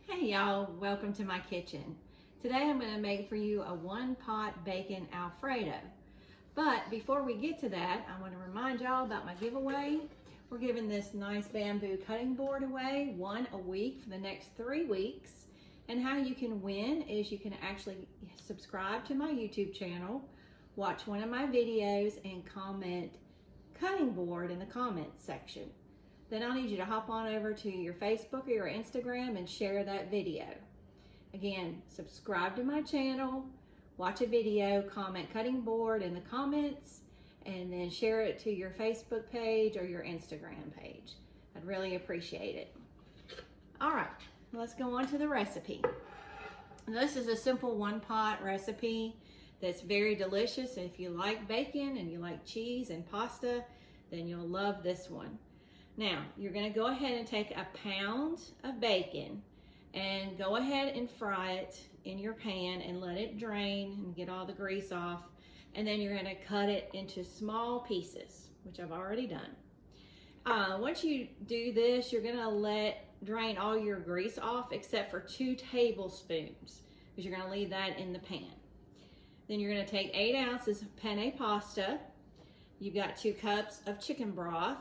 Hey y'all, welcome to my kitchen. Today I'm going to make for you a one-pot bacon Alfredo. But before we get to that, I want to remind y'all about my giveaway. We're giving this nice bamboo cutting board away, one a week for the next 3 weeks. And how you can win is you can actually subscribe to my YouTube channel, watch one of my videos, and comment cutting board in the comments section. Then I'll need you to hop on over to your Facebook or your Instagram and share that video. Again, subscribe to my channel, watch a video, comment cutting board in the comments, and then share it to your Facebook page or your Instagram page. I'd really appreciate it. All right, let's go on to the recipe. This is a simple one-pot recipe that's very delicious. If you like bacon and you like cheese and pasta, then you'll love this one. Now, you're going to go ahead and take a pound of bacon and go ahead and fry it in your pan and let it drain and get all the grease off. And then you're going to cut it into small pieces, which I've already done. Once you do this, you're going to drain all your grease off except for 2 tablespoons, because you're going to leave that in the pan. Then you're going to take 8 ounces of penne pasta. You've got 2 cups of chicken broth.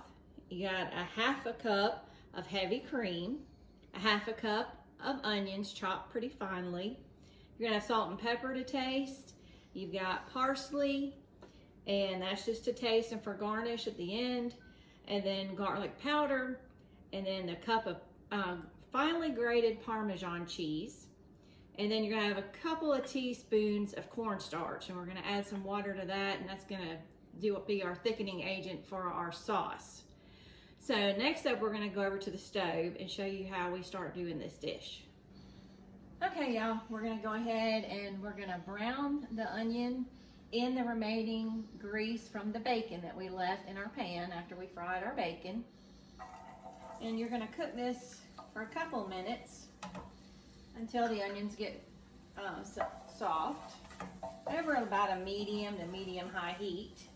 You got a 1/2 cup of heavy cream, a 1/2 cup of onions chopped pretty finely. You're gonna have salt and pepper to taste. You've got parsley, and that's just to taste and for garnish at the end. And then garlic powder, and then a cup of finely grated Parmesan cheese. And then you're gonna have a couple of teaspoons of cornstarch, and we're gonna add some water to that, and that's gonna be our thickening agent for our sauce. So next up, we're gonna go over to the stove and show you how we start doing this dish. Okay, y'all, we're gonna go ahead and we're gonna brown the onion in the remaining grease from the bacon that we left in our pan after we fried our bacon. And you're gonna cook this for a couple of minutes until the onions get soft, over about a medium to medium-high heat.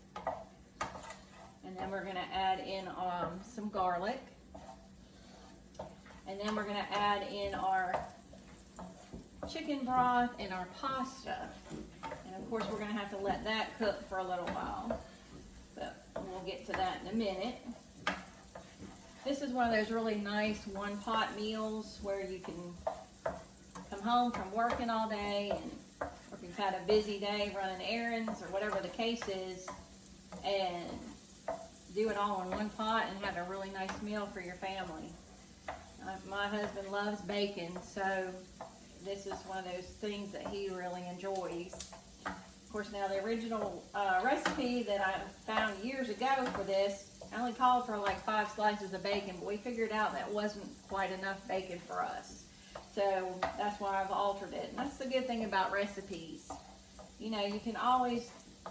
And then we're gonna add in some garlic. And then we're gonna add in our chicken broth and our pasta. And of course, we're gonna have to let that cook for a little while, but we'll get to that in a minute. This is one of those really nice one-pot meals where you can come home from working all day, and or if you've had a busy day running errands or whatever the case is, and do it all in one pot and have a really nice meal for your family. My husband loves bacon, so this is one of those things that he really enjoys. Of course, now the original recipe that I found years ago for this, I only called for like 5 slices of bacon, but we figured out that wasn't quite enough bacon for us. So that's why I've altered it. And that's the good thing about recipes. You know, you can always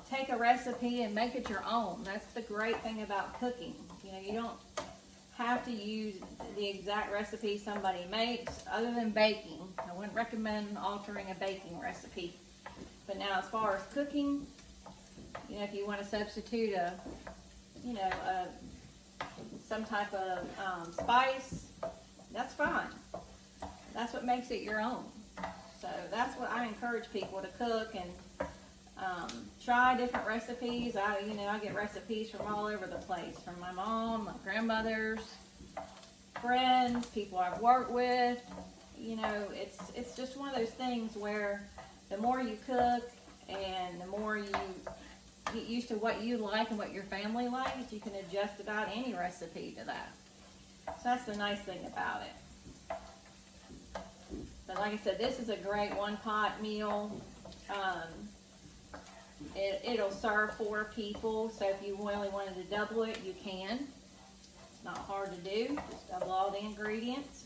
take a recipe and make it your own. That's the great thing about cooking. You know, you don't have to use the exact recipe somebody makes other than baking. I wouldn't recommend altering a baking recipe. But now as far as cooking, you know, if you want to substitute some type of spice, that's fine. That's what makes it your own. So that's what I encourage people to cook and try different recipes. I get recipes from all over the place, from my mom, my grandmothers, friends, people I've worked with. You know, it's just one of those things where the more you cook and the more you get used to what you like and what your family likes, you can adjust about any recipe to that. So that's the nice thing about it. But like I said, this is a great one-pot meal. It'll serve 4 people, so if you really wanted to double it, you can. It's not hard to do. Just double all the ingredients.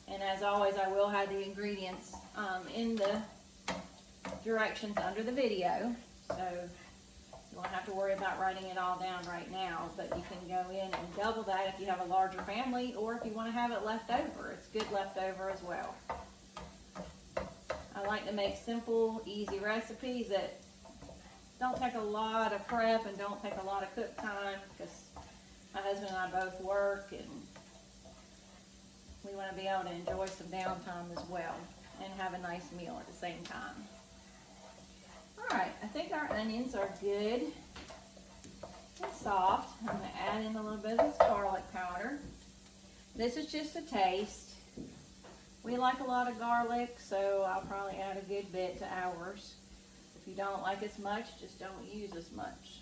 And as always, I will have the ingredients in the directions under the video, so you won't have to worry about writing it all down right now, but you can go in and double that if you have a larger family, or if you want to have it left over. It's good left over as well. I like to make simple, easy recipes that don't take a lot of prep and don't take a lot of cook time, because my husband and I both work, and we want to be able to enjoy some downtime as well and have a nice meal at the same time. All right, I think our onions are good and soft. I'm going to add in a little bit of this garlic powder. This is just a taste. We like a lot of garlic, so I'll probably add a good bit to ours. If you don't like as much, just don't use as much.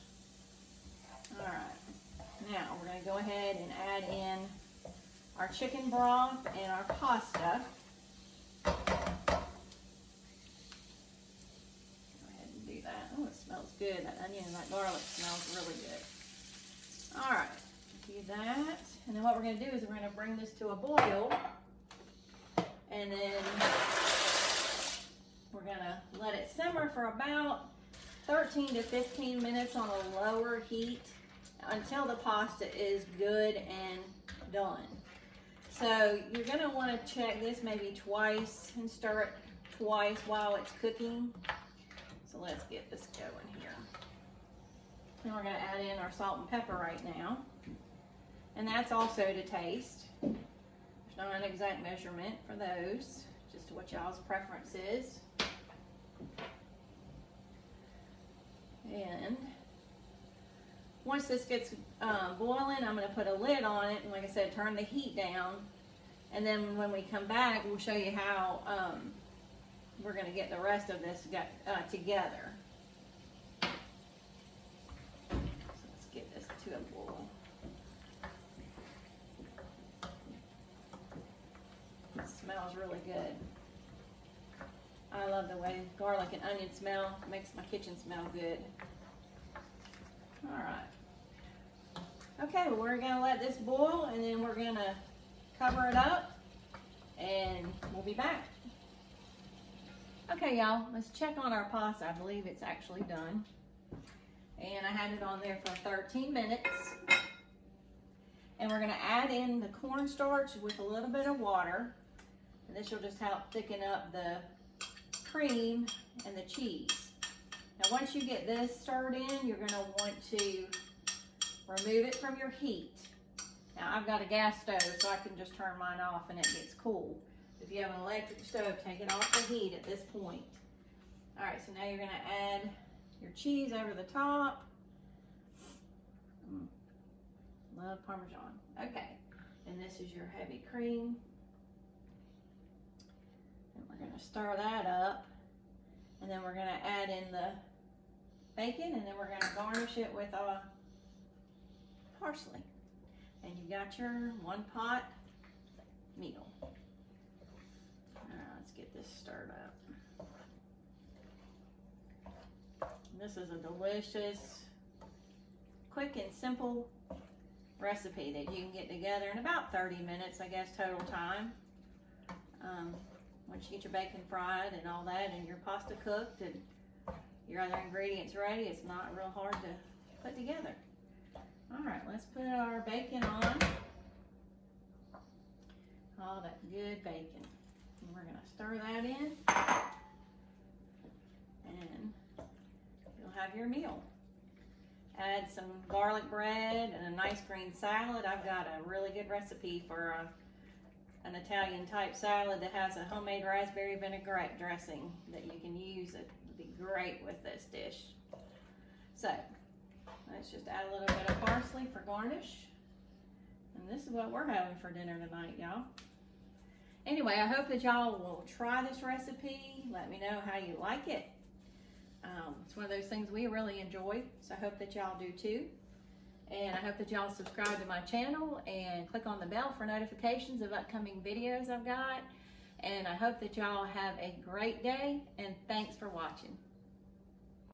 All right, now we're going to go ahead and add in our chicken broth and our pasta. Go ahead and do that. Oh, it smells good. That onion and that garlic smells really good. All right, do that. And then what we're going to do is we're going to bring this to a boil. And then we're going to let it simmer for about 13 to 15 minutes on a lower heat until the pasta is good and done. So you're going to want to check this maybe twice and stir it twice while it's cooking. So let's get this going here. And we're going to add in our salt and pepper right now. And that's also to taste. There's not an exact measurement for those, just what y'all's preference is. And once this gets boiling, I'm going to put a lid on it, and like I said, turn the heat down. And then when we come back, we'll show you how we're going to get the rest of this together. So let's get this to a boil. It smells really good. I love the way garlic and onion smell. It makes my kitchen smell good. All right. Okay, well, we're gonna let this boil, and then we're gonna cover it up, and we'll be back. Okay, y'all, let's check on our pasta. I believe it's actually done. And I had it on there for 13 minutes. And we're gonna add in the cornstarch with a little bit of water. And this will just help thicken up the cream and the cheese. Now once you get this stirred in, you're going to want to remove it from your heat. Now I've got a gas stove, so I can just turn mine off and it gets cool. If you have an electric stove, take it off the heat at this point. All right, so now you're going to add your cheese over the top. Love Parmesan. Okay, and this is your heavy cream. And we're going to stir that up, and then we're going to add in the bacon, and then we're going to garnish it with parsley. And you got your one pot meal. Let's get this stirred up. And this is a delicious, quick and simple recipe that you can get together in about 30 minutes, I guess, total time. Once you get your bacon fried and all that, and your pasta cooked and your other ingredients ready, it's not real hard to put together. All right, let's put our bacon on. All that good bacon. And we're gonna stir that in, and you'll have your meal. Add some garlic bread and a nice green salad. I've got a really good recipe for an Italian type salad that has a homemade raspberry vinaigrette dressing that you can use. It would be great with this dish. So let's just add a little bit of parsley for garnish. And this is what we're having for dinner tonight, y'all. Anyway, I hope that y'all will try this recipe. Let me know how you like it. It's one of those things we really enjoy, so I hope that y'all do too. And I hope that y'all subscribe to my channel and click on the bell for notifications of upcoming videos I've got. And I hope that y'all have a great day, and thanks for watching.